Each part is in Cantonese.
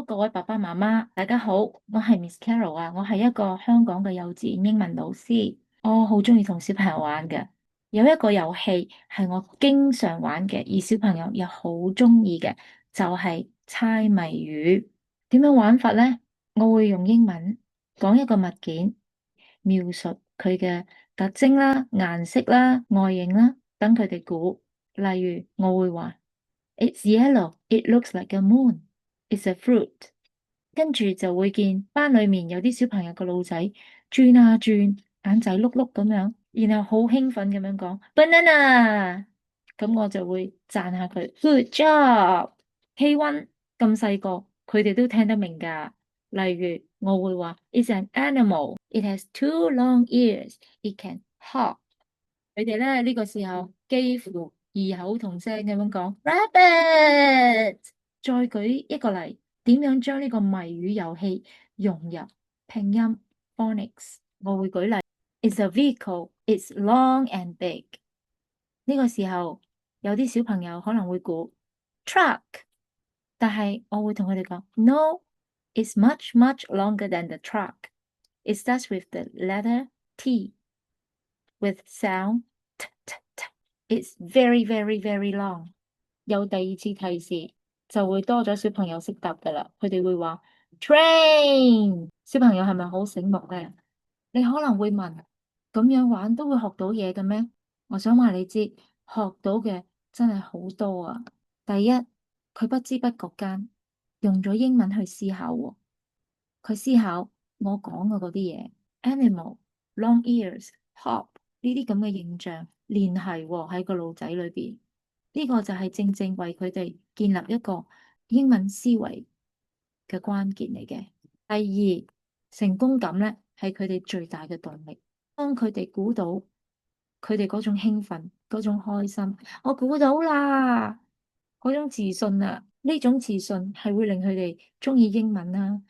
Hello，各位爸爸媽媽，大家好，我係 Miss Carol 啊，我係一個香港嘅幼稚園英文老師，我好中意同小朋友玩嘅。有一個遊戲係我經常玩嘅，而小朋友又好中意嘅，就係猜謎語。點樣玩法呢？我會用英文講一個物件，描述佢嘅特徵啦、顏色啦、外形啦，等佢哋估。例如，我會話：It's yellow. It looks like a moon. It's a fruit。跟住就會見班裏面有啲小朋友個腦仔轉啊轉，眼仔碌碌咁樣，然後好興奮咁樣講 banana。咁我就會讚下佢，good job。K1咁細個，佢哋都聽得明㗎。例如我會話，It's an animal. It has two long ears. It can hop。佢哋咧呢個時候幾乎異口同聲咁樣講 rabbit。再舉一個例，點樣將呢個謎語遊戲融入拼音 phonics？我會舉例，It's a vehicle. It's long and big。呢個時候有啲小朋友可能會估 truck，但係我會同佢哋講 No，it's much much longer than the truck。It starts with the letter T with sound t t t。It's very very very long。有第二次提示就會多咗小朋友識答噶啦，佢哋會話 train。小朋友係咪好醒目咧？你可能會問，咁樣玩都會學到嘢嘅咩？我想話你知，學到嘅真係好多啊！第一，佢不知不覺間用咗英文去思考喎，佢思考我講嘅嗰啲嘢，animal、long ears、hop 呢啲咁嘅形象聯繫喎喺個腦仔裏邊。呢個就係正正為佢哋建立一個英文思維嘅關鍵嚟嘅。第二，成功感咧係佢哋最大嘅動力。當佢哋估到佢哋嗰種興奮、嗰種開心，我估到啦，嗰種自信啊，呢種自信係會令佢哋中意英文啦，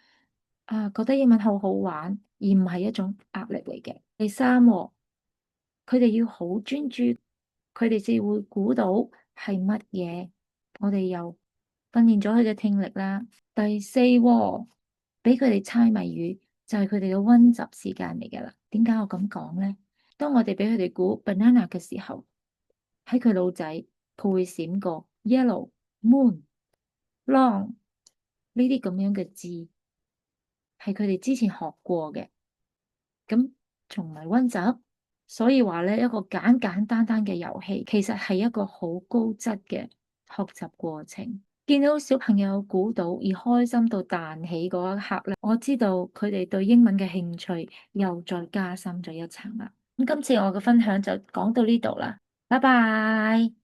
覺得英文好好玩，而唔係一種壓力嚟嘅。第三喎，佢哋要好專注，佢哋先會估到係乜嘢。我哋又訓練咗佢嘅聽力啦。第四喎，俾佢哋猜謎語就係佢哋嘅溫習時間嚟㗎啦。點解我咁講咧？當我哋俾佢哋估 banana 嘅時候，喺佢腦仔佢會閃過 yellow、moon、long 呢啲咁樣嘅字，係佢哋之前學過嘅。咁仲唔係溫習？所以話咧，一個簡簡單單嘅遊戲，其實係一個好高質嘅學習過程。見到小朋友估到而開心到彈起嗰一刻咧，我知道佢哋對英文嘅興趣又再加深咗一層啦。咁今次我嘅分享就講到呢度啦，拜拜。